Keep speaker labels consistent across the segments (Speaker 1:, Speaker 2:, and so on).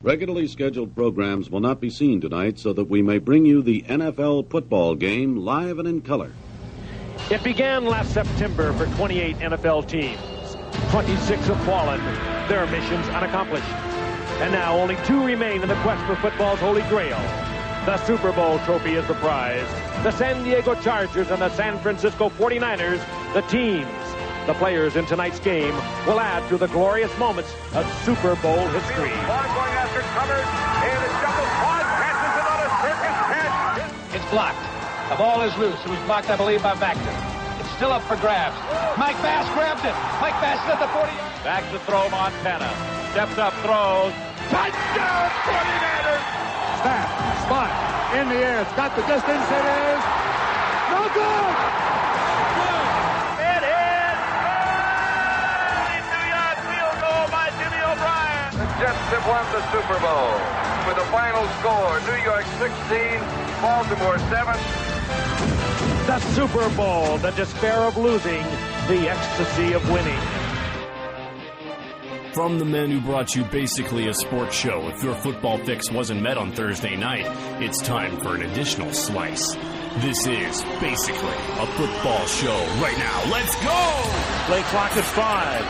Speaker 1: Regularly scheduled programs will not be seen tonight so that we may bring you the NFL football game live and in color.
Speaker 2: It began last September for 28 NFL teams. 26 have fallen, their missions unaccomplished. And now only 2 remain in the quest for football's holy grail. The Super Bowl trophy is the prize. The San Diego Chargers and the San Francisco 49ers, the teams. The players in tonight's game will add to the glorious moments of Super Bowl history.
Speaker 3: Ball going after covered, and it's double quad, catches it on a circus catch.
Speaker 4: It's blocked. The ball is loose. It was blocked, I believe, by Baxter. It's still up for grabs. Mike Bass grabbed it. Mike Bass is at the 40-yard.
Speaker 2: Back to throw Montana. Steps up, throws.
Speaker 3: Touchdown, 49ers!
Speaker 5: Snap, spot, in the air. It's got the distance. It is no good.
Speaker 3: It is a 92-yard field goal by Jimmy O'Brien. The Jets have won the Super Bowl with a final score: New York 16, Baltimore 7.
Speaker 2: The Super Bowl, the despair of losing, the ecstasy of winning.
Speaker 6: From the men who brought you basically a sports show if your football fix wasn't met on Thursday night, it's time for an additional slice. This is basically a football show right now. Let's go!
Speaker 2: Play clock at 5.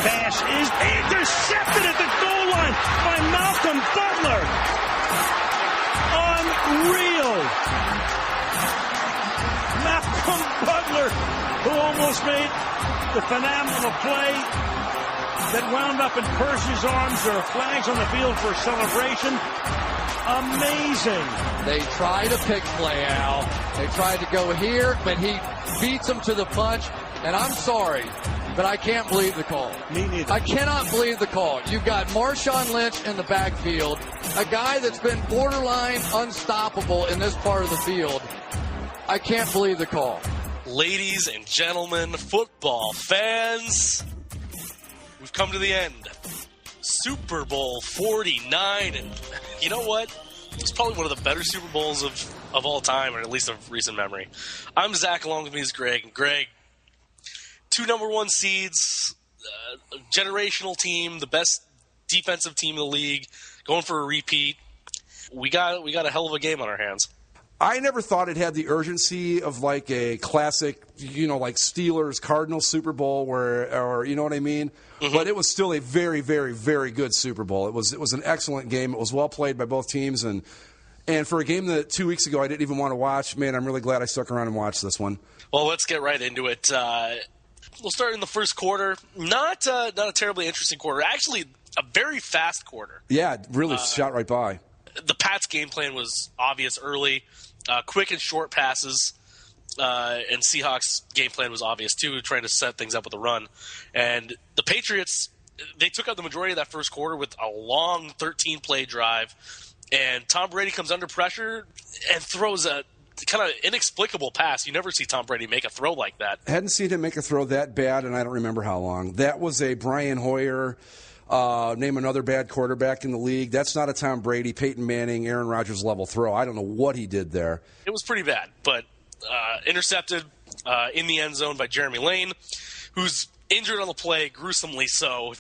Speaker 2: Pass is intercepted at the goal line by Malcolm Butler. Unreal. Malcolm Butler, who almost made the phenomenal play that wound up in Percy's arms. There are flags on the field for celebration. Amazing.
Speaker 7: They try to pick play, Al. They tried to go here, but he beats them to the punch. And I'm sorry, but I can't believe the call.
Speaker 2: Me neither.
Speaker 7: I cannot believe the call. You've got Marshawn Lynch in the backfield, a guy that's been borderline unstoppable in this part of the field. I can't believe the call.
Speaker 8: Ladies and gentlemen, football fans, we've come to the end. Super Bowl 49, and you know what? It's probably one of the better Super Bowls of all time, or at least of recent memory. I'm Zach, along with me is Greg. And Greg, 2 number 1 seeds, generational team, the best defensive team in the league, going for a repeat. We got a hell of a game on our hands.
Speaker 9: I never thought it had the urgency of like a classic, like Steelers Cardinals Super Bowl, or you know what I mean. Mm-hmm. But it was still a very, very, very good Super Bowl. It was an excellent game. It was well played by both teams, and for a game that 2 weeks ago I didn't even want to watch, man, I'm really glad I stuck around and watched this one.
Speaker 8: Well, let's get right into it. We'll start in the first quarter. Not a terribly interesting quarter. Actually, a very fast quarter.
Speaker 9: Yeah, really shot right by.
Speaker 8: The Pats' game plan was obvious early. Quick and short passes, and Seahawks' game plan was obvious too, trying to set things up with a run. And the Patriots, they took up the majority of that first quarter with a long 13-play drive, and Tom Brady comes under pressure and throws a kind of inexplicable pass. You never see Tom Brady make a throw like that.
Speaker 9: Hadn't seen him make a throw that bad, and I don't remember how long. That was a Brian Hoyer, name another bad quarterback in the league. That's not a Tom Brady, Peyton Manning, Aaron Rodgers level throw. I don't know what he did there.
Speaker 8: It was pretty bad, but intercepted in the end zone by Jeremy Lane, who's injured on the play, gruesomely so.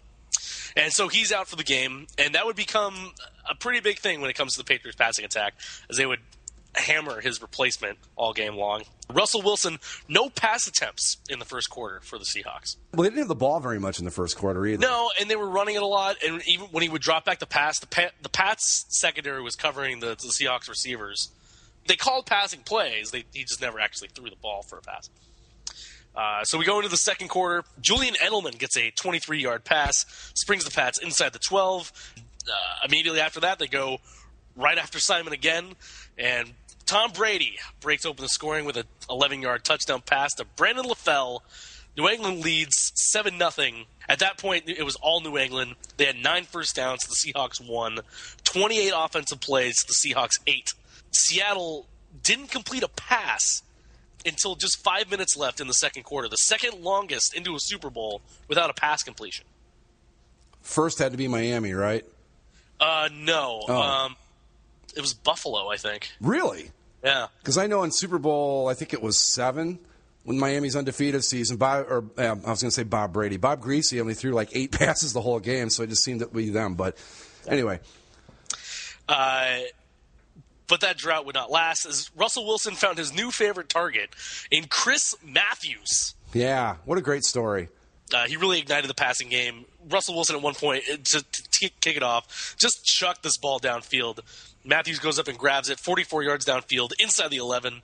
Speaker 8: And so he's out for the game, and that would become a pretty big thing when it comes to the Patriots passing attack, as they would hammer his replacement all game long. Russell Wilson, no pass attempts in the first quarter for the Seahawks.
Speaker 9: Well, they didn't have the ball very much in the first quarter either.
Speaker 8: No, and they were running it a lot, and even when he would drop back the pass, the Pats secondary was covering the Seahawks receivers. They called passing plays. He just never actually threw the ball for a pass. So we go into the second quarter. Julian Edelman gets a 23-yard pass, springs the Pats inside the 12. Immediately after that, they go right after Simon again, and Tom Brady breaks open the scoring with an 11-yard touchdown pass to Brandon LaFell. New England leads 7-0. At that point, it was all New England. They had 9 first downs. The Seahawks won. 28 offensive plays. The Seahawks 8. Seattle didn't complete a pass until just 5 minutes left in the second quarter, the second longest into a Super Bowl without a pass completion.
Speaker 9: First had to be Miami, right?
Speaker 8: No.
Speaker 9: Oh.
Speaker 8: It was Buffalo, I think.
Speaker 9: Really?
Speaker 8: Yeah.
Speaker 9: Because I know in Super Bowl, I think it was 7, when Miami's undefeated season, I was going to say Bob Brady. Bob Greasy only threw like 8 passes the whole game, so it just seemed to be them. But Anyway.
Speaker 8: But that drought would not last as Russell Wilson found his new favorite target in Chris Matthews.
Speaker 9: Yeah, what a great story.
Speaker 8: He really ignited the passing game. Russell Wilson at one point, to kick it off, just chucked this ball downfield. Matthews goes up and grabs it 44 yards downfield inside the 11.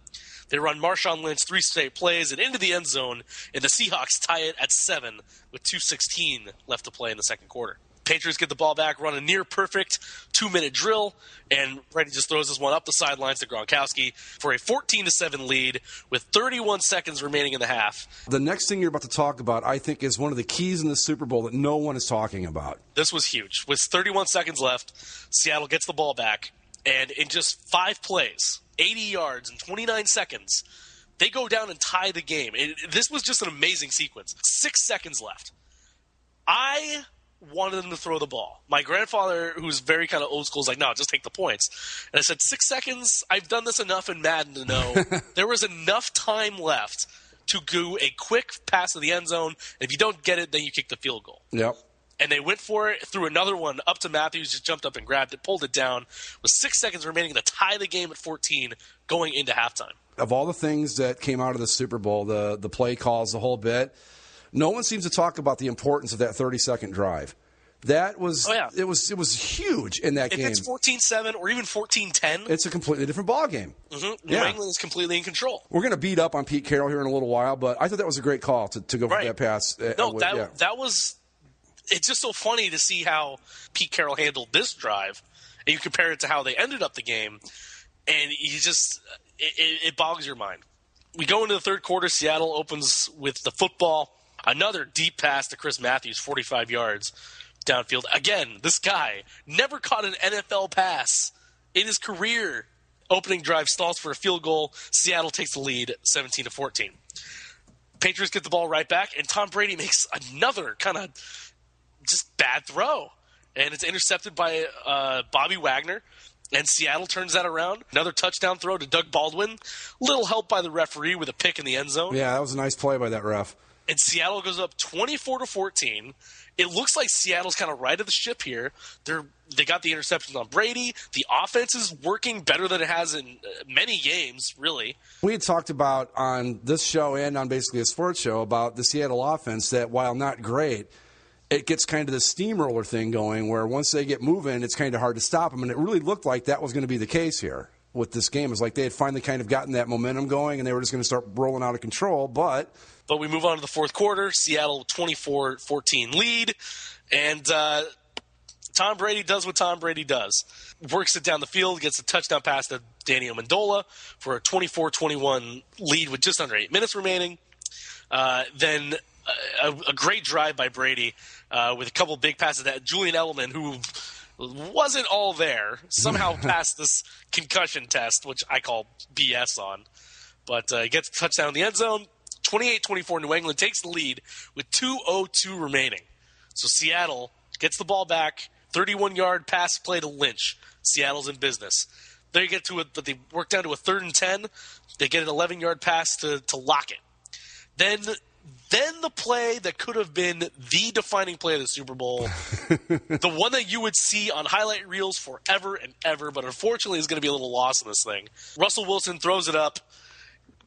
Speaker 8: They run Marshawn Lynch 3 straight plays and into the end zone, and the Seahawks tie it at 7 with 2:16 left to play in the second quarter. Patriots get the ball back, run a near-perfect 2-minute drill, and Brady just throws this one up the sidelines to Gronkowski for a 14-7 lead with 31 seconds remaining in the half.
Speaker 9: The next thing you're about to talk about, I think, is one of the keys in the Super Bowl that no one is talking about.
Speaker 8: This was huge. With 31 seconds left, Seattle gets the ball back, and in just 5 plays, 80 yards in 29 seconds, they go down and tie the game. This was just an amazing sequence. 6 seconds left. I wanted them to throw the ball. My grandfather, who's very kind of old school, is like, no, just take the points. And I said, 6 seconds? I've done this enough in Madden to know there was enough time left to do a quick pass to the end zone. And if you don't get it, then you kick the field goal.
Speaker 9: Yep.
Speaker 8: And they went for it, threw another one up to Matthews, just jumped up and grabbed it, pulled it down, with 6 seconds remaining to tie the game at 14 going into halftime.
Speaker 9: Of all the things that came out of the Super Bowl, the play calls, the whole bit, no one seems to talk about the importance of that 30-second drive. That was it was huge in that game.
Speaker 8: If it's 14-7 or even 14-10,
Speaker 9: it's a completely different ball game.
Speaker 8: Mm-hmm. New England is completely in control.
Speaker 9: We're going to beat up on Pete Carroll here in a little while, but I thought that was a great call to go for that pass.
Speaker 8: That was – it's just so funny to see how Pete Carroll handled this drive, and you compare it to how they ended up the game, and you just – it bogs your mind. We go into the third quarter. Seattle opens with the football. Another deep pass to Chris Matthews, 45 yards downfield. Again, this guy never caught an NFL pass in his career. Opening drive stalls for a field goal. Seattle takes the lead 17-14. Patriots get the ball right back, and Tom Brady makes another kind of just bad throw. And it's intercepted by Bobby Wagner. And Seattle turns that around. Another touchdown throw to Doug Baldwin. Little help by the referee with a pick in the end zone.
Speaker 9: Yeah, that was a nice play by that ref.
Speaker 8: And Seattle goes up 24-14. It looks like Seattle's kind of right of the ship here. They got the interceptions on Brady. The offense is working better than it has in many games, really.
Speaker 9: We had talked about on this show and on basically a sports show about the Seattle offense that while not great, it gets kind of the steamroller thing going where once they get moving, it's kind of hard to stop them. And it really looked like that was going to be the case here with this game. It was like they had finally kind of gotten that momentum going and they were just going to start rolling out of control. But
Speaker 8: we move on to the fourth quarter. Seattle 24-14 lead. And Tom Brady does what Tom Brady does. Works it down the field, gets a touchdown pass to Danny Amendola for a 24-21 lead with just under 8 minutes remaining. Then a great drive by Brady with a couple big passes that Julian Edelman, who wasn't all there, somehow passed this concussion test, which I call BS on. But he gets a touchdown in the end zone. 28-24, New England takes the lead with 2:02 remaining. So Seattle gets the ball back, 31-yard pass play to Lynch. Seattle's in business. They get to it, but they work down to a 3rd and 10. They get an 11-yard pass to Lockett. Then the play that could have been the defining play of the Super Bowl, the one that you would see on highlight reels forever and ever, but unfortunately is going to be a little lost in this thing. Russell Wilson throws it up.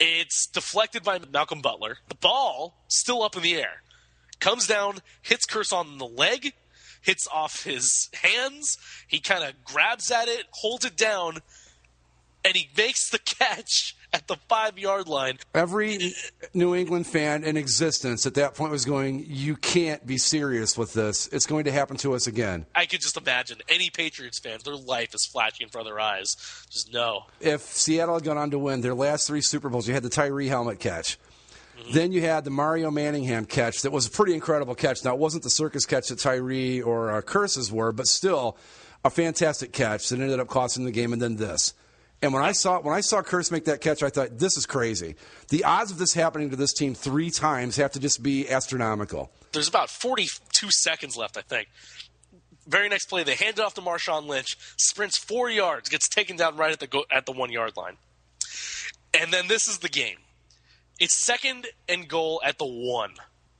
Speaker 8: It's deflected by Malcolm Butler. The ball, still up in the air, comes down, hits Curse on the leg, hits off his hands. He kind of grabs at it, holds it down, and he makes the catch at the 5-yard line.
Speaker 9: Every New England fan in existence at that point was going, you can't be serious with this. It's going to happen to us again.
Speaker 8: I could just imagine any Patriots fan, their life is flashing in front of their eyes. Just no.
Speaker 9: If Seattle had gone on to win their last 3 Super Bowls, you had the Tyree helmet catch. Mm-hmm. Then you had the Mario Manningham catch that was a pretty incredible catch. Now, it wasn't the circus catch that Tyree or Curses were, but still a fantastic catch that ended up costing the game, and then this. And when I saw Curse make that catch, I thought, this is crazy. The odds of this happening to this team 3 times have to just be astronomical.
Speaker 8: There's about 42 seconds left, I think. Very next play, they hand it off to Marshawn Lynch, sprints 4 yards, gets taken down right at the 1-yard line. And then this is the game. It's 2nd and goal at the 1.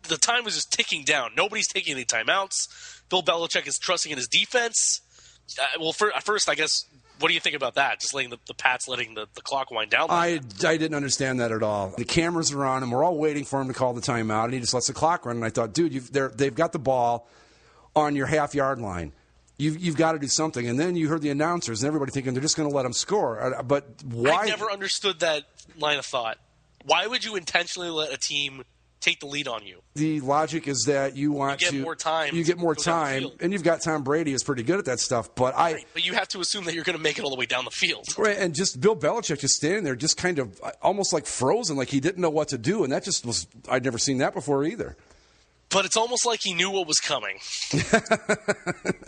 Speaker 8: The time is just ticking down. Nobody's taking any timeouts. Bill Belichick is trusting in his defense. Well, first, I guess, what do you think about that? Just letting the Pats letting the clock wind down?
Speaker 9: I didn't understand that at all. The cameras are on, and we're all waiting for him to call the timeout, and he just lets the clock run. And I thought, dude, they've got the ball on your half-yard line. You've got to do something. And then you heard the announcers and everybody thinking they're just going to let him score. But why?
Speaker 8: I never understood that line of thought. Why would you intentionally let a team take the lead on you?
Speaker 9: The logic is that you get
Speaker 8: more time.
Speaker 9: You get more time, and you've got Tom Brady who's pretty good at that stuff. But
Speaker 8: but you have to assume that you're going to make it all the way down the field.
Speaker 9: Right, and just Bill Belichick just standing there, just kind of almost like frozen, like he didn't know what to do, and that just was I'd never seen that before either.
Speaker 8: But it's almost like he knew what was coming.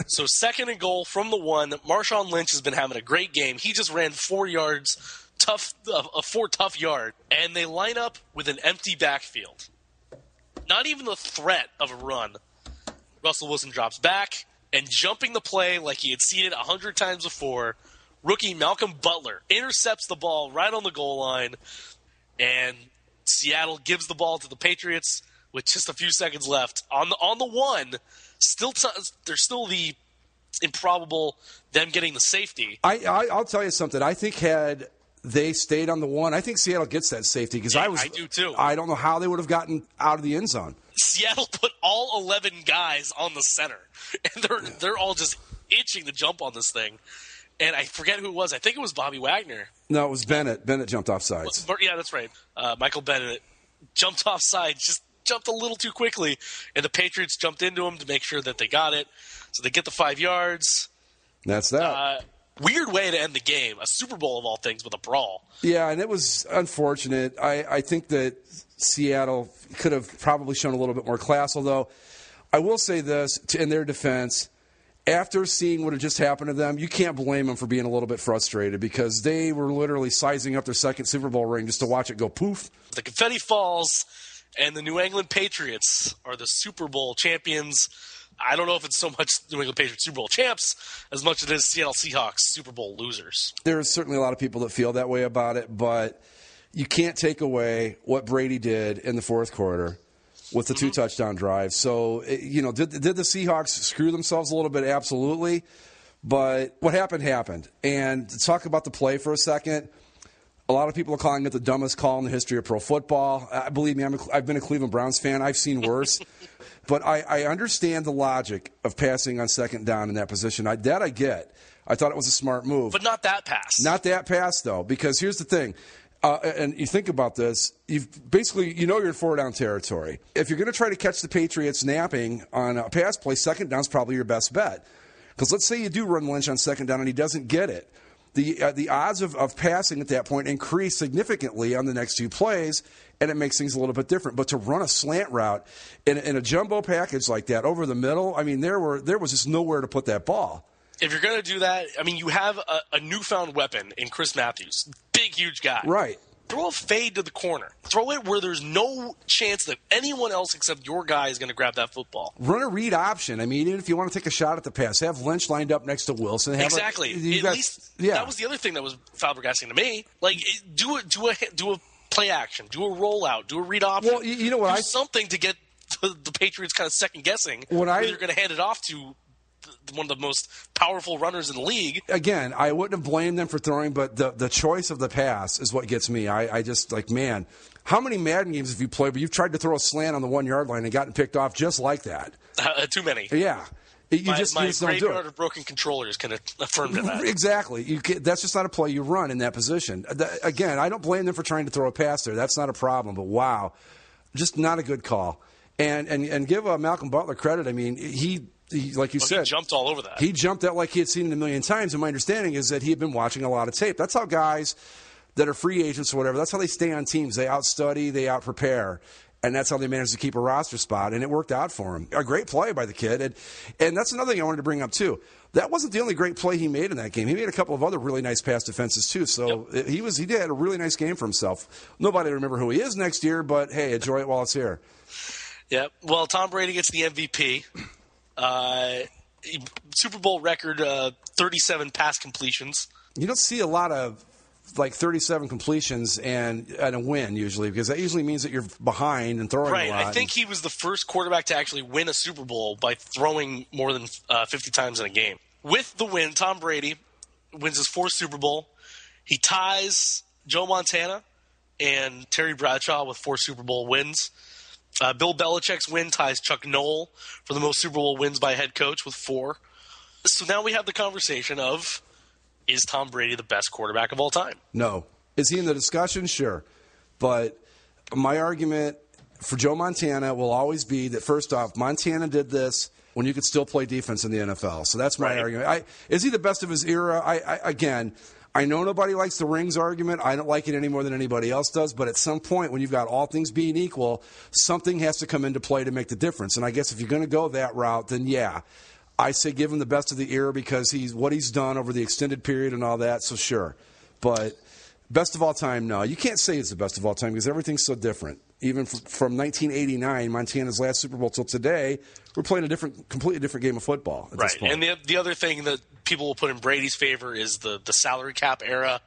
Speaker 8: So 2nd and goal from the 1. Marshawn Lynch has been having a great game. He just ran 4 yards, a 4 tough yard, and they line up with an empty backfield. Not even the threat of a run. Russell Wilson drops back, and jumping the play like he had seen it 100 times before, rookie Malcolm Butler intercepts the ball right on the goal line, and Seattle gives the ball to the Patriots with just a few seconds left. On the 1, there's still the improbable them getting the safety.
Speaker 9: I'll tell you something. I think had they stayed on the 1, I think Seattle gets that safety because I
Speaker 8: do too.
Speaker 9: I don't know how they would have gotten out of the end zone.
Speaker 8: Seattle put all 11 guys on the center, and they're all just itching to jump on this thing. And I forget who it was. I think it was Bobby Wagner.
Speaker 9: No, it was Bennett. Bennett jumped off sides.
Speaker 8: Yeah, that's right. Michael Bennett jumped off sides, just jumped a little too quickly, and the Patriots jumped into him to make sure that they got it. So they get the 5 yards.
Speaker 9: That's that.
Speaker 8: Weird way to end the game. A Super Bowl of all things with a brawl.
Speaker 9: Yeah, and it was unfortunate. I think that Seattle could have probably shown a little bit more class, although I will say this, in their defense, after seeing what had just happened to them, you can't blame them for being a little bit frustrated because they were literally sizing up their 2nd Super Bowl ring just to watch it go poof.
Speaker 8: The confetti falls, and the New England Patriots are the Super Bowl champions. I don't know if it's so much New England Patriots Super Bowl champs as much as it is Seattle Seahawks Super Bowl losers.
Speaker 9: There's certainly a lot of people that feel that way about it, but you can't take away what Brady did in the 4th quarter with the 2 touchdown drives. So, did the Seahawks screw themselves a little bit? Absolutely. But what happened. And to talk about the play for a second, a lot of people are calling it the dumbest call in the history of pro football. Believe me, I've been a Cleveland Browns fan. I've seen worse. But I understand the logic of passing on 2nd down in that position. I get. I thought it was a smart move.
Speaker 8: But not that pass.
Speaker 9: Not that pass, though, because here's the thing. And you think about this, you're in 4 down territory. If you're going to try to catch the Patriots napping on a pass play, 2nd down is probably your best bet. Because let's say you do run Lynch on 2nd down and he doesn't get it. The odds of passing at that point increase significantly on the next 2 plays, and it makes things a little bit different. But to run a slant route in a jumbo package like that over the middle, I mean, there was just nowhere to put that ball.
Speaker 8: If you're going to do that, I mean, you have a newfound weapon in Chris Matthews. Big, huge guy.
Speaker 9: Right.
Speaker 8: Throw a fade to the corner. Throw it where there's no chance that anyone else except your guy is going to grab that football.
Speaker 9: Run a read option. I mean, even if you want to take a shot at the pass, have Lynch lined up next to Wilson.
Speaker 8: Exactly. That was the other thing that was flabbergasting to me. Like, do a play action. Do a rollout. Do a read option.
Speaker 9: Well, you know what?
Speaker 8: Do something to get the Patriots kind of second guessing whether you're going to hand it off to one of the most powerful runners in the league.
Speaker 9: Again, I wouldn't have blamed them for throwing, but the choice of the pass is what gets me. I just, man, how many Madden games have you played where you've tried to throw a slant on the 1 yard line and gotten picked off just like that?
Speaker 8: Too many.
Speaker 9: Yeah.
Speaker 8: My
Speaker 9: don't do it.
Speaker 8: graveyard of broken controllers can affirm to that.
Speaker 9: Exactly. That's just not a play you run in that position. Again, I don't blame them for trying to throw a pass there. That's not a problem. But, wow, just not a good call. And give Malcolm Butler credit. I mean, he like you said,
Speaker 8: he jumped all over that.
Speaker 9: He jumped that like he had seen it a million times. And my understanding is that he had been watching a lot of tape. That's how guys that are free agents or whatever, that's how they stay on teams. They outstudy, they outprepare. And that's how they managed to keep a roster spot. And it worked out for him. A great play by the kid. And that's another thing I wanted to bring up, too. That wasn't the only great play he made in that game. He made a couple of other really nice pass defenses, too. So he did a really nice game for himself. Nobody will remember who he is next year, but, hey, enjoy it while it's here.
Speaker 8: Yeah. Well, Tom Brady gets the MVP. Super Bowl record 37 pass completions.
Speaker 9: You don't see a lot of 37 completions and a win usually, because that usually means that you're behind and throwing a lot.
Speaker 8: I think he was the first quarterback to actually win a Super Bowl by throwing more than 50 times in a game. with the win, Tom Brady wins his 4th Super Bowl. He ties Joe Montana and Terry Bradshaw with 4 Super Bowl wins. Bill Belichick's win ties Chuck Noll for the most Super Bowl wins by a head coach with 4. So now we have the conversation of, is Tom Brady the best quarterback of all time?
Speaker 9: No. Is he in the discussion? Sure. But my argument for Joe Montana will always be that, first off, Montana did this when you could still play defense in the NFL. So that's my argument. Is he the best of his era? Again, I know nobody likes the rings argument. I don't like it any more than anybody else does. But at some point, when you've got all things being equal, something has to come into play to make the difference. And I guess if you're going to go that route, then yeah, I say give him the best of the era because what he's done over the extended period and all that. So sure. But best of all time, no. You can't say it's the best of all time because everything's so different. Even from 1989, Montana's last Super Bowl till today, we're playing a completely different game of football at this point.
Speaker 8: And the other thing that people will put in Brady's favor is the salary cap era,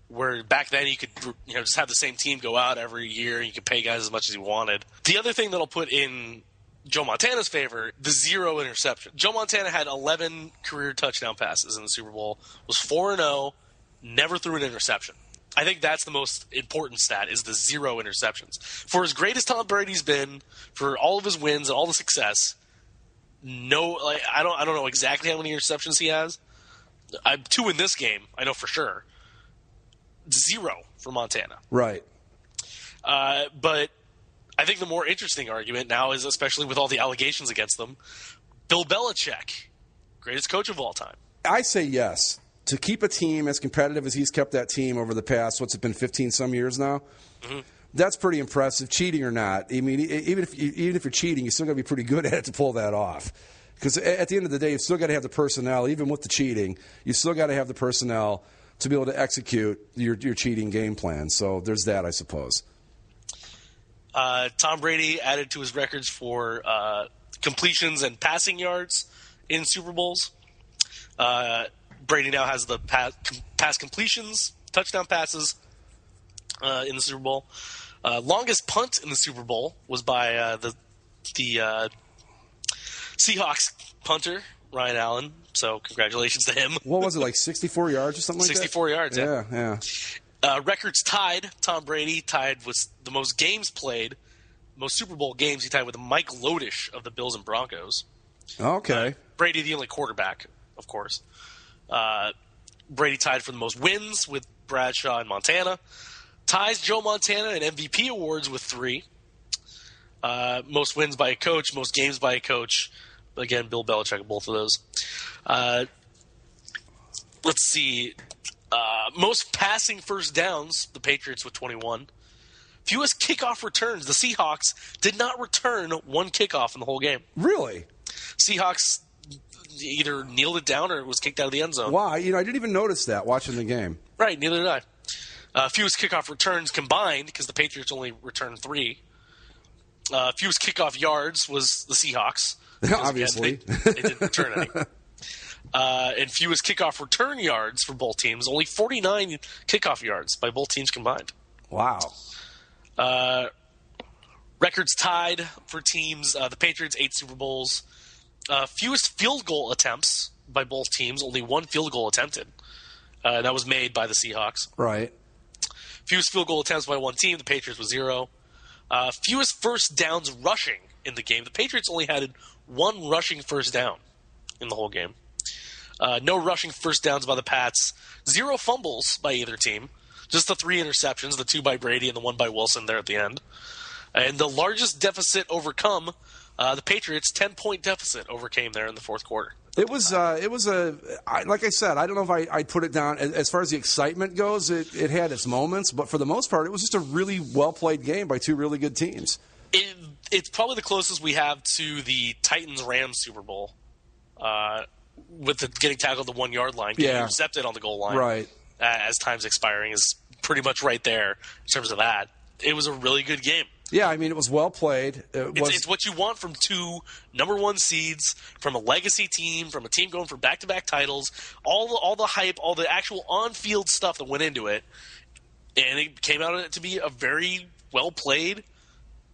Speaker 8: where back then you could just have the same team go out every year and you could pay guys as much as you wanted. The other thing that I'll put in Joe Montana's favor, the 0 interception. Joe Montana had 11 career touchdown passes in the Super Bowl, was 4-0, never threw an interception. I think that's the most important stat, is the 0 interceptions. For as great as Tom Brady's been, for all of his wins and all the success, I don't know exactly how many interceptions he has. 2 in this game, I know for sure. 0 for Montana.
Speaker 9: Right.
Speaker 8: But I think the more interesting argument now is, especially with all the allegations against them, Bill Belichick, greatest coach of all time.
Speaker 9: I say yes. To keep a team as competitive as he's kept that team over the past, what's it been, 15-some years now? Mm-hmm. That's pretty impressive, cheating or not. I mean, even if you're cheating, you still got to be pretty good at it to pull that off. Because at the end of the day, you've still got to have the personnel, even with the cheating, you still got to have the personnel to be able to execute your cheating game plan. So there's that, I suppose.
Speaker 8: Tom Brady added to his records for completions and passing yards in Super Bowls. Brady now has the pass completions, touchdown passes in the Super Bowl. Longest punt in the Super Bowl was by the Seahawks punter, Ryan Allen. So congratulations to him.
Speaker 9: What was it, like 64 yards or something like
Speaker 8: 64
Speaker 9: that?
Speaker 8: 64 yards, yeah. Records tied. Tom Brady tied with the most games played, most Super Bowl games. He tied with Mike Lodish of the Bills and Broncos.
Speaker 9: Okay.
Speaker 8: Brady, the only quarterback, of course. Brady tied for the most wins with Bradshaw and Montana. Ties Joe Montana in MVP awards with 3. Most wins by a coach, most games by a coach. Again, Bill Belichick, both of those. Let's see. Most passing first downs, the Patriots with 21. Fewest kickoff returns. The Seahawks did not return 1 kickoff in the whole game.
Speaker 9: Really?
Speaker 8: Seahawks either kneeled it down or it was kicked out of the end zone.
Speaker 9: Wow, I didn't even notice that watching the game.
Speaker 8: Right, neither did I. Fewest kickoff returns combined, because the Patriots only returned 3. Fewest kickoff yards was the Seahawks.
Speaker 9: Obviously.
Speaker 8: Again, they didn't return any. And fewest kickoff return yards for both teams, only 49 kickoff yards by both teams combined.
Speaker 9: Wow.
Speaker 8: Records tied for teams. The Patriots, 8 Super Bowls. Fewest field goal attempts by both teams, only 1 field goal attempted. That was made by the Seahawks.
Speaker 9: Right.
Speaker 8: Fewest field goal attempts by one team, the Patriots was 0. Fewest first downs rushing in the game. The Patriots only had 1 rushing first down in the whole game. No rushing first downs by the Pats. 0 fumbles by either team. Just the 3 interceptions, the 2 by Brady and the 1 by Wilson there at the end. And the largest deficit overcome, the Patriots' 10-point deficit overcame there in the fourth quarter.
Speaker 9: It was like I said, I don't know if I'd put it down. As far as the excitement goes, it had its moments, but for the most part, it was just a really well-played game by 2 really good teams.
Speaker 8: It's probably the closest we have to the Titans-Rams Super Bowl, with the getting tackled at the 1-yard line, getting intercepted on the goal line,
Speaker 9: right,
Speaker 8: as time's expiring is pretty much right there in terms of that. It was a really good game.
Speaker 9: Yeah, I mean, it was well played.
Speaker 8: It's what you want from 2 number 1 seeds, from a legacy team, from a team going for back-to-back titles, all the hype, all the actual on-field stuff that went into it, and it came out to be a very well-played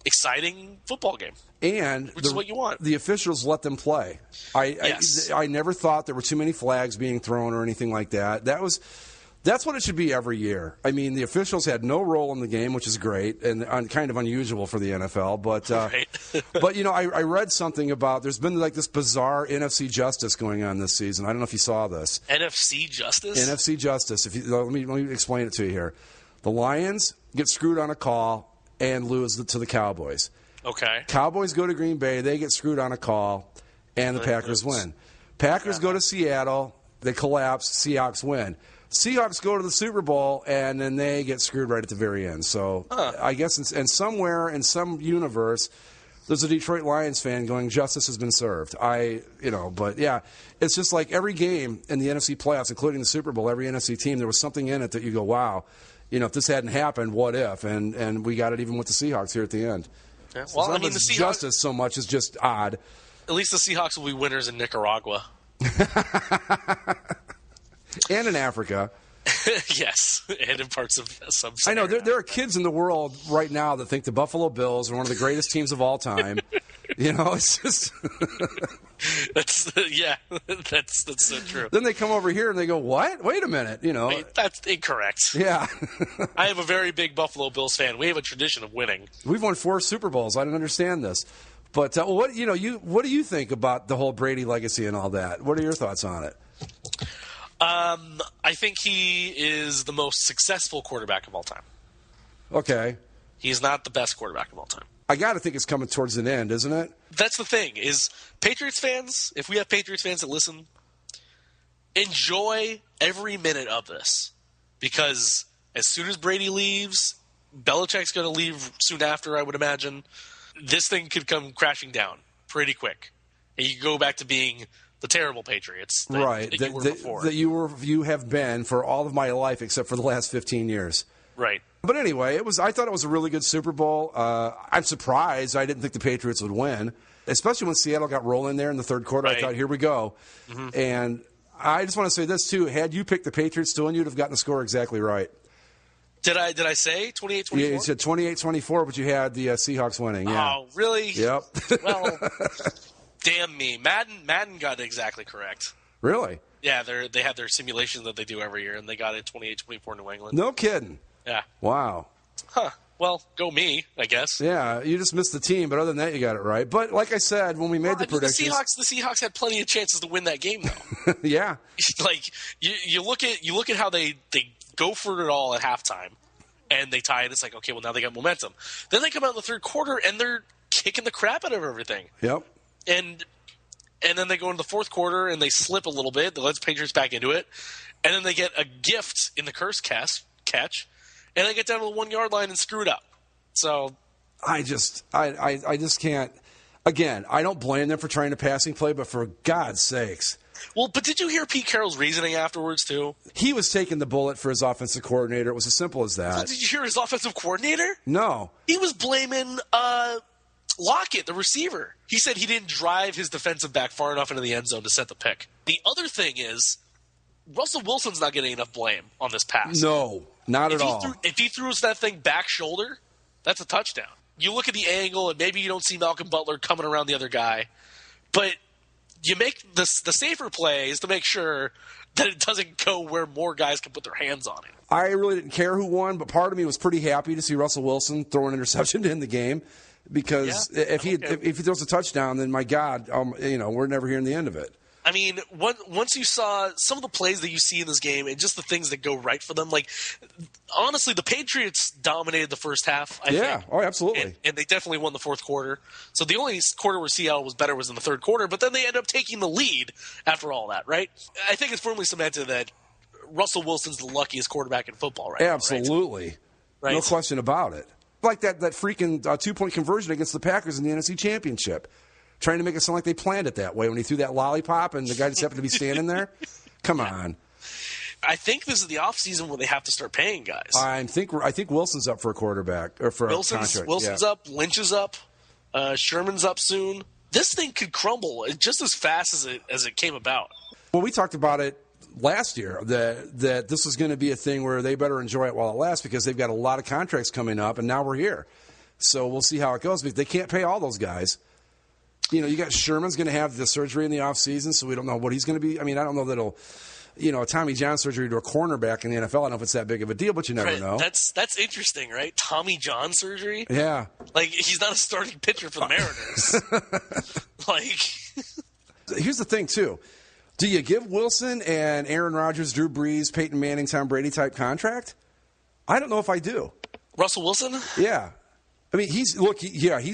Speaker 8: exciting football game.
Speaker 9: And
Speaker 8: which is what you want.
Speaker 9: The officials let them play. I never thought there were too many flags being thrown or anything like that. That's what it should be every year. I mean, the officials had no role in the game, which is great and kind of unusual for the NFL. But,
Speaker 8: right.
Speaker 9: But I read something about there's been like this bizarre NFC justice going on this season. I don't know if you saw this.
Speaker 8: NFC justice?
Speaker 9: NFC justice. Let me explain it to you here. The Lions get screwed on a call and lose to the Cowboys.
Speaker 8: Okay.
Speaker 9: Cowboys go to Green Bay. They get screwed on a call, and the Packers win. Packers go to Seattle. They collapse. Seahawks win. Seahawks go to the Super Bowl, and then they get screwed right at the very end. So I guess and somewhere in some universe, there's a Detroit Lions fan going, justice has been served. But yeah, it's just like every game in the NFC playoffs, including the Super Bowl, every NFC team, there was something in it that you go, wow, if this hadn't happened, what if? And we got it even with the Seahawks here at the end.
Speaker 8: Yeah. Well,
Speaker 9: the Seahawks, justice so much is just odd.
Speaker 8: At least the Seahawks will be winners in Nicaragua.
Speaker 9: And in Africa.
Speaker 8: Yes, and in parts of
Speaker 9: I know there are kids in the world right now that think the Buffalo Bills are one of the greatest teams of all time. It's just
Speaker 8: that's so true.
Speaker 9: Then they come over here and they go, "What? Wait a minute!"
Speaker 8: Wait, that's incorrect.
Speaker 9: Yeah,
Speaker 8: I am a very big Buffalo Bills fan. We have a tradition of winning.
Speaker 9: We've won 4 Super Bowls. I don't understand this, but what do you think about the whole Brady legacy and all that? What are your thoughts on it?
Speaker 8: I think he is the most successful quarterback of all time.
Speaker 9: Okay.
Speaker 8: He's not the best quarterback of all time.
Speaker 9: I got to think it's coming towards an end, isn't it?
Speaker 8: That's the thing, is Patriots fans, if we have Patriots fans that listen, enjoy every minute of this. Because as soon as Brady leaves, Belichick's going to leave soon after, I would imagine. This thing could come crashing down pretty quick. And you go back to being the terrible Patriots that you were before. That
Speaker 9: you have been for all of my life except for the last 15 years.
Speaker 8: Right.
Speaker 9: But anyway, I thought it was a really good Super Bowl. I'm surprised. I didn't think the Patriots would win, especially when Seattle got rolling there in the third quarter.
Speaker 8: Right.
Speaker 9: I thought, here we go. Mm-hmm. And I just want to say this, too. Had you picked the Patriots to win, you'd have gotten the score exactly right.
Speaker 8: Did I say 28-24?
Speaker 9: Yeah, you said 28-24, but you had the Seahawks winning. Yeah.
Speaker 8: Oh, really?
Speaker 9: Yep.
Speaker 8: Well, damn me. Madden got it exactly correct.
Speaker 9: Really?
Speaker 8: Yeah, they had their simulation that they do every year, and they got it 28-24 New England.
Speaker 9: No kidding.
Speaker 8: Yeah.
Speaker 9: Wow.
Speaker 8: Huh. Well, go me, I guess.
Speaker 9: Yeah, you just missed the team, but other than that, you got it right. But like I said, when we made the predictions,
Speaker 8: the Seahawks had plenty of chances to win that game, though.
Speaker 9: Yeah.
Speaker 8: Like you look at how they go for it all at halftime, and they tie it. It's like, okay, well now they got momentum. Then they come out in the third quarter and they're kicking the crap out of everything.
Speaker 9: Yep.
Speaker 8: And then they go into the fourth quarter and they slip a little bit. They let the Patriots back into it, and then they get a gift in the curse catch. And they get down to the 1 yard line and screw it up. So
Speaker 9: I just can't. Again, I don't blame them for trying to passing play, but for God's sakes.
Speaker 8: Well, but did you hear Pete Carroll's reasoning afterwards too?
Speaker 9: He was taking the bullet for his offensive coordinator. It was as simple as that.
Speaker 8: So did you hear his offensive coordinator?
Speaker 9: No.
Speaker 8: He was blaming Lockett, the receiver. He said he didn't drive his defensive back far enough into the end zone to set the pick. The other thing is, Russell Wilson's not getting enough blame on this pass.
Speaker 9: No, not at all.
Speaker 8: If he throws that thing back shoulder, that's a touchdown. You look at the angle, and maybe you don't see Malcolm Butler coming around the other guy, but you make the safer plays to make sure that it doesn't go where more guys can put their hands on it.
Speaker 9: I really didn't care who won, but part of me was pretty happy to see Russell Wilson throw an interception to end the game, because if he throws a touchdown, then my God, we're never hearing the end of it.
Speaker 8: I mean, once you saw some of the plays that you see in this game and just the things that go right for them, like, honestly, the Patriots dominated the first half, I think.
Speaker 9: Oh, absolutely.
Speaker 8: And they definitely won the fourth quarter. So the only quarter where Seattle was better was in the third quarter, but then they ended up taking the lead after all that, right? I think it's firmly cemented that Russell Wilson's the luckiest quarterback in football right now.
Speaker 9: Absolutely.
Speaker 8: Right?
Speaker 9: No question about it. Like that freaking 2-point conversion against the Packers in the NFC Championship. Trying to make it sound like they planned it that way when he threw that lollipop and the guy just happened to be standing there. Come on.
Speaker 8: I think this is the offseason where they have to start paying guys.
Speaker 9: I think Wilson's up for a quarterback or for a contract.
Speaker 8: Wilson's up. Lynch is up. Sherman's up soon. This thing could crumble just as fast as it came about.
Speaker 9: Well, we talked about it last year that this was going to be a thing where they better enjoy it while it lasts, because they've got a lot of contracts coming up, and now we're here. So we'll see how it goes. But they can't pay all those guys. You know, you got Sherman's going to have the surgery in the offseason, so we don't know what he's going to be. I mean, I don't know that it'll, you know, a Tommy John surgery to a cornerback in the NFL. I don't know if it's that big of a deal, but you never know.
Speaker 8: That's interesting, right? Tommy John surgery?
Speaker 9: Yeah.
Speaker 8: Like, he's not a starting pitcher for the Mariners. Like,
Speaker 9: here's the thing, too. Do you give Wilson and Aaron Rodgers, Drew Brees, Peyton Manning, Tom Brady type contract? I don't know if I do.
Speaker 8: Russell Wilson?
Speaker 9: Yeah. I mean, he's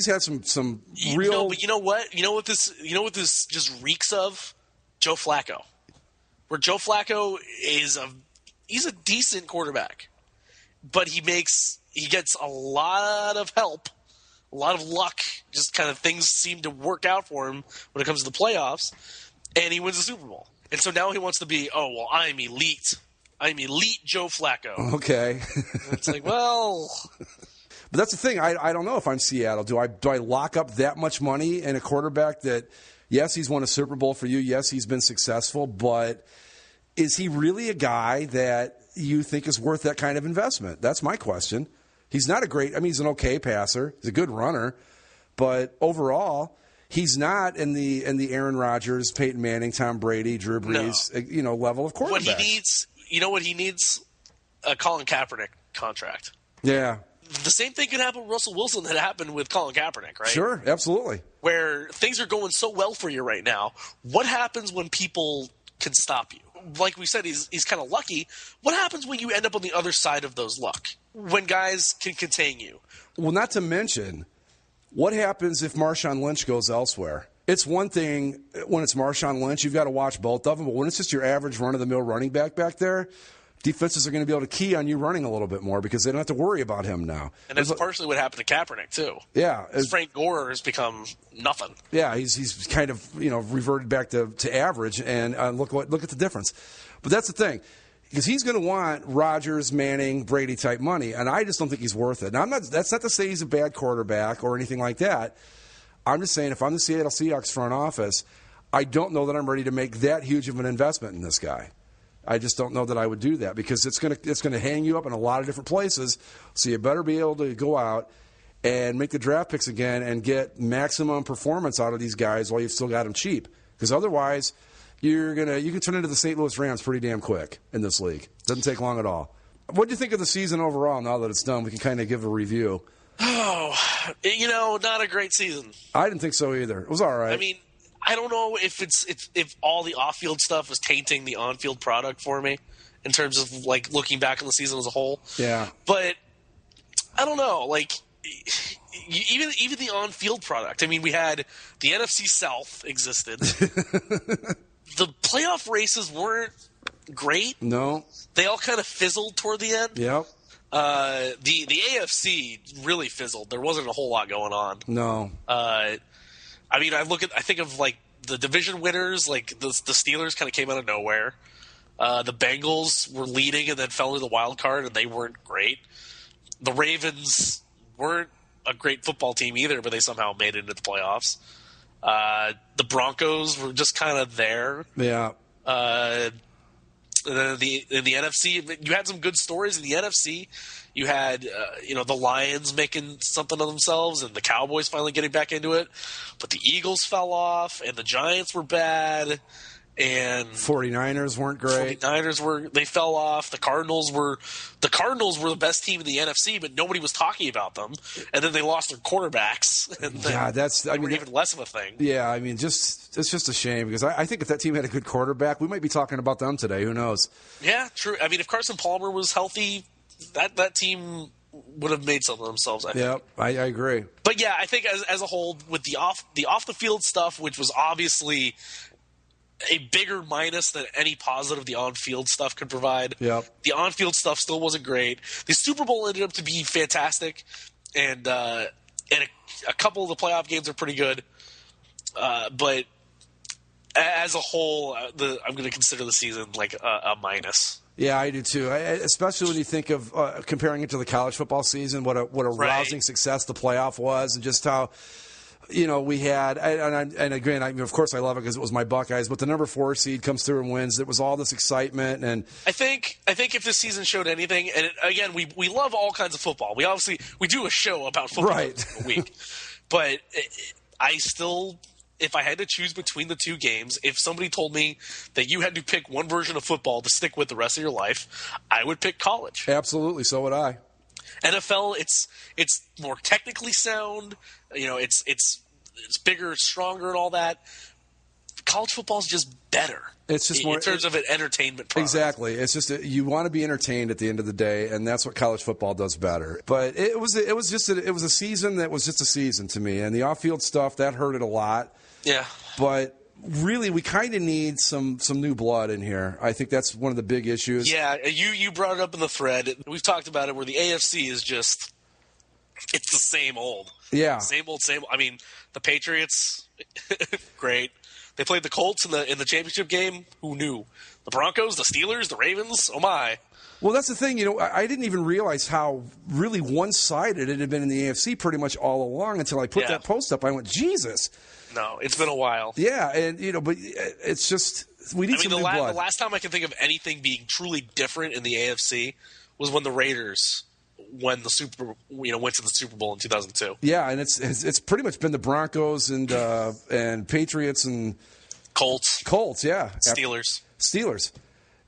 Speaker 9: had some real.
Speaker 8: No, but you know what? You know what this just reeks of? Joe Flacco. Where Joe Flacco he's a decent quarterback, but he gets a lot of help, a lot of luck. Just kind of things seem to work out for him when it comes to the playoffs, and he wins the Super Bowl. And so now he wants to be, I'm elite. I'm elite Joe Flacco.
Speaker 9: Okay.
Speaker 8: It's like, well.
Speaker 9: But that's the thing. I don't know if I'm Seattle. Do I lock up that much money in a quarterback that, yes, he's won a Super Bowl for you. Yes, he's been successful. But is he really a guy that you think is worth that kind of investment? That's my question. He's not he's an okay passer. He's a good runner. But overall, he's not in the Aaron Rodgers, Peyton Manning, Tom Brady, Drew Brees, level of quarterback.
Speaker 8: What he needs, what he needs? A Colin Kaepernick contract.
Speaker 9: Yeah.
Speaker 8: The same thing could happen with Russell Wilson that happened with Colin Kaepernick, right?
Speaker 9: Sure, absolutely.
Speaker 8: Where things are going so well for you right now. What happens when people can stop you? Like we said, he's kind of lucky. What happens when you end up on the other side of those luck? When guys can contain you?
Speaker 9: Well, not to mention, what happens if Marshawn Lynch goes elsewhere? It's one thing when it's Marshawn Lynch, you've got to watch both of them. But when it's just your average run-of-the-mill running back there, defenses are going to be able to key on you running a little bit more because they don't have to worry about him now.
Speaker 8: And that's partially what happened to Kaepernick, too.
Speaker 9: Yeah.
Speaker 8: Frank Gore has become nothing.
Speaker 9: Yeah, he's kind of, reverted back to average, and look at the difference. But that's the thing, because he's going to want Rodgers, Manning, Brady type money, and I just don't think he's worth it. Now, that's not to say he's a bad quarterback or anything like that. I'm just saying if I'm the Seattle Seahawks front office, I don't know that I'm ready to make that huge of an investment in this guy. I just don't know that I would do that because it's going to hang you up in a lot of different places. So you better be able to go out and make the draft picks again and get maximum performance out of these guys while you've still got them cheap. Because otherwise, you can turn into the St. Louis Rams pretty damn quick in this league. Doesn't take long at all. What do you think of the season overall? Now that it's done, we can kind of give a review.
Speaker 8: Oh, not a great season.
Speaker 9: I didn't think so either. It was all right.
Speaker 8: I mean, I don't know if all the off-field stuff was tainting the on-field product for me in terms of like looking back on the season as a whole.
Speaker 9: Yeah.
Speaker 8: But I don't know, like even the on-field product. I mean, we had the NFC South existed. The playoff races weren't great.
Speaker 9: No.
Speaker 8: They all kind of fizzled toward the end.
Speaker 9: Yep.
Speaker 8: The AFC really fizzled. There wasn't a whole lot going on.
Speaker 9: No.
Speaker 8: I mean, I think of like the division winners, like the Steelers kind of came out of nowhere. The Bengals were leading and then fell into the wild card, and they weren't great. The Ravens weren't a great football team either, but they somehow made it into the playoffs. The Broncos were just kind of there.
Speaker 9: Yeah.
Speaker 8: And then in the NFC, you had some good stories in the NFC. You had, the Lions making something of themselves and the Cowboys finally getting back into it. But the Eagles fell off and the Giants were bad. And
Speaker 9: 49ers weren't great.
Speaker 8: They fell off. The Cardinals were the best team in the NFC, but nobody was talking about them. And then they lost their quarterbacks. And they were even less of a thing.
Speaker 9: Yeah, I mean, it's just a shame because I think if that team had a good quarterback, we might be talking about them today. Who knows?
Speaker 8: Yeah, true. I mean, if Carson Palmer was healthy, that team would have made something of themselves, I think.
Speaker 9: Yep, I agree.
Speaker 8: But yeah, I think as a whole, with the off the field stuff, which was obviously a bigger minus than any positive the on-field stuff could provide.
Speaker 9: Yep.
Speaker 8: The on-field stuff still wasn't great. The Super Bowl ended up to be fantastic, and a couple of the playoff games are pretty good. But as a whole, I'm going to consider the season like a minus.
Speaker 9: Yeah, I do too. Especially when you think of comparing it to the college football season, what a rousing success the playoff was, and just how We had, and again, of course I love it because it was my Buckeyes, but the number 4 seed comes through and wins. It was all this excitement. And
Speaker 8: I think if this season showed anything, and again, we love all kinds of football. We do a show about football
Speaker 9: right.
Speaker 8: a week. But I still, if I had to choose between the two games, if somebody told me that you had to pick one version of football to stick with the rest of your life, I would pick college.
Speaker 9: Absolutely, so would I.
Speaker 8: NFL, it's more technically sound. It's bigger, stronger, and all that. College football is just better.
Speaker 9: It's just more
Speaker 8: in terms of an entertainment product.
Speaker 9: Exactly. It's just you want to be entertained at the end of the day, and that's what college football does better. But it was a season that was just a season to me, and the off-field stuff that hurt it a lot.
Speaker 8: Yeah.
Speaker 9: But really, we kind of need some new blood in here. I think that's one of the big issues.
Speaker 8: Yeah, you brought it up in the thread. We've talked about it where the AFC is just it's the same old.
Speaker 9: Yeah.
Speaker 8: Same old. I mean, the Patriots, great. They played the Colts in the championship game. Who knew? The Broncos, the Steelers, the Ravens. Oh my!
Speaker 9: Well, that's the thing. I didn't even realize how really one-sided it had been in the AFC pretty much all along until I put that post up. I went, Jesus.
Speaker 8: No, it's been a while.
Speaker 9: Yeah, and but it's just we need some new blood.
Speaker 8: The last time I can think of anything being truly different in the AFC was when the Raiders went to the Super Bowl in 2002.
Speaker 9: Yeah, and it's pretty much been the Broncos and Patriots and
Speaker 8: Colts,
Speaker 9: yeah,
Speaker 8: Steelers.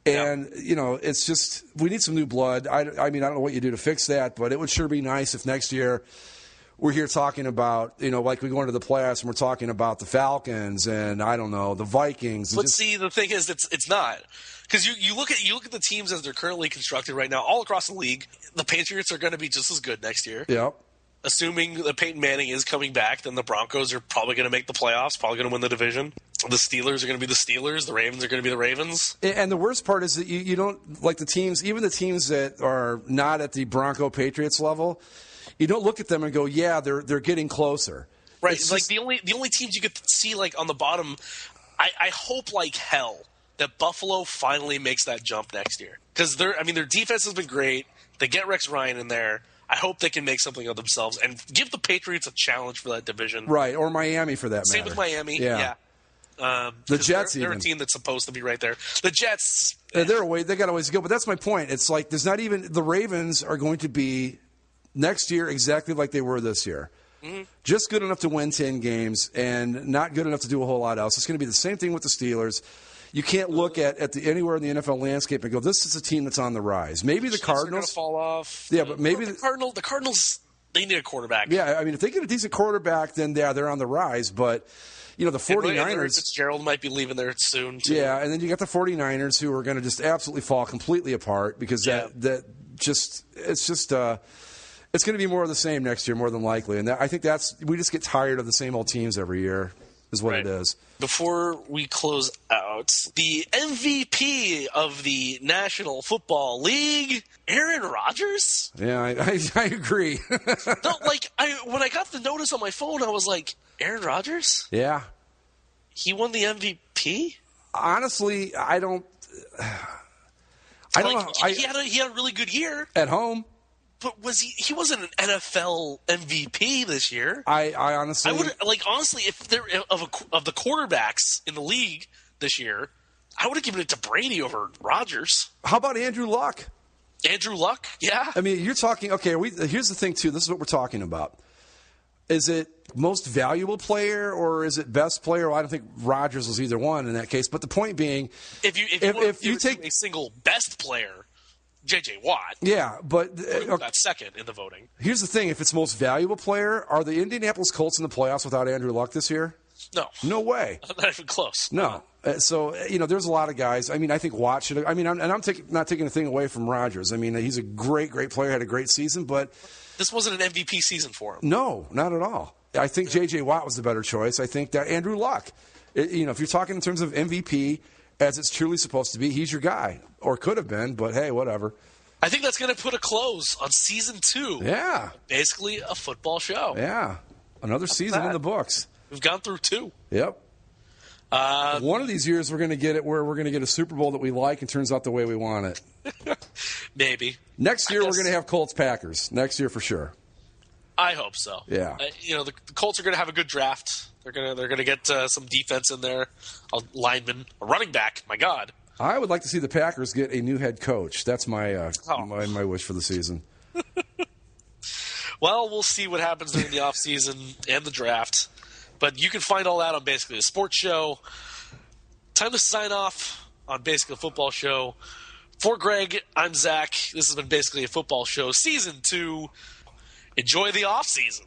Speaker 9: And it's just we need some new blood. I mean, I don't know what you do to fix that, but it would sure be nice if next year we're here talking about, like we go into the playoffs and we're talking about the Falcons and I don't know, the Vikings.
Speaker 8: But see, the thing is, it's not. Because you look at the teams as they're currently constructed right now, all across the league. The Patriots are going to be just as good next year.
Speaker 9: Yep.
Speaker 8: Assuming that Peyton Manning is coming back, then the Broncos are probably going to make the playoffs, probably going to win the division. The Steelers are going to be the Steelers. The Ravens are going to be the Ravens.
Speaker 9: And the worst part is that you don't like the teams, even the teams that are not at the Bronco Patriots level. You don't look at them and go, yeah, they're getting closer.
Speaker 8: Right. It's like the only teams you get to see like on the bottom. I hope like hell that Buffalo finally makes that jump next year because their defense has been great. They get Rex Ryan in there. I hope they can make something of themselves and give the Patriots a challenge for that division.
Speaker 9: Right, or Miami for that matter.
Speaker 8: Same with Miami.
Speaker 9: Yeah.
Speaker 8: The
Speaker 9: Jets,
Speaker 8: they're a team that's supposed to be right there. The Jets,
Speaker 9: they got a ways to go. But that's my point. It's like there's not even the Ravens are going to be next year exactly like they were this year. Mm-hmm. Just good enough to win 10 games and not good enough to do a whole lot else. It's going to be the same thing with the Steelers. You can't look at anywhere in the NFL landscape and go, this is a team that's on the rise. Maybe the Cardinals
Speaker 8: fall off.
Speaker 9: Yeah, but maybe
Speaker 8: the Cardinals they need a quarterback.
Speaker 9: Yeah, I mean, if they get a decent quarterback, then they're on the rise. But the 49ers,
Speaker 8: Fitzgerald might be leaving there soon too.
Speaker 9: Yeah, and then you got the 49ers who are going to just absolutely fall completely apart because it's going to be more of the same next year, more than likely. And I think we just get tired of the same old teams every year. Is what it is. Before
Speaker 8: we close out, the MVP of the National Football League, Aaron Rodgers?
Speaker 9: Yeah, I agree.
Speaker 8: No, when I got the notice on my phone, I was like, Aaron Rodgers?
Speaker 9: Yeah.
Speaker 8: He won the MVP?
Speaker 9: Honestly, I don't know.
Speaker 8: He had a really good year.
Speaker 9: At home.
Speaker 8: But he wasn't an NFL MVP this year.
Speaker 9: I honestly,
Speaker 8: honestly, if there of the quarterbacks in the league this year, I would have given it to Brady over Rodgers.
Speaker 9: How about Andrew Luck?
Speaker 8: Andrew Luck, yeah.
Speaker 9: I mean, you're talking. Okay, here's the thing too. This is what we're talking about. Is it most valuable player or is it best player? Well, I don't think Rodgers was either one in that case. But the point being,
Speaker 8: if you take a single best player. J.J. Watt.
Speaker 9: Yeah, but
Speaker 8: got second in the voting.
Speaker 9: Here's the thing: if it's most valuable player, are the Indianapolis Colts in the playoffs without Andrew Luck this year?
Speaker 8: No
Speaker 9: way.
Speaker 8: Not even close.
Speaker 9: No. So there's a lot of guys. I mean, I think Watt should. I'm not taking a thing away from Rodgers. I mean, he's a great player, had a great season, but
Speaker 8: this wasn't an MVP season for him.
Speaker 9: No, not at all. I think J.J. Watt was the better choice. I think that Andrew Luck. If you're talking in terms of MVP. As it's truly supposed to be, he's your guy. Or could have been, but hey, whatever.
Speaker 8: I think that's going to put a close on Season 2.
Speaker 9: Yeah.
Speaker 8: Basically a football show.
Speaker 9: Yeah. Another season in the books.
Speaker 8: We've gone through 2.
Speaker 9: Yep. One of these years we're going to get it where we're going to get a Super Bowl that we like and turns out the way we want it.
Speaker 8: Maybe.
Speaker 9: Next year we're going to have Colts-Packers. Next year for sure.
Speaker 8: I hope so.
Speaker 9: Yeah.
Speaker 8: The Colts are going to have a good draft. They're going to get some defense in there, a lineman, a running back. My God.
Speaker 9: I would like to see the Packers get a new head coach. That's my my wish for the season.
Speaker 8: Well, we'll see what happens during the offseason and the draft. But you can find all that on Basically a Sports Show. Time to sign off on Basically a Football Show. For Greg, I'm Zach. This has been Basically a Football Show, Season 2. Enjoy the offseason.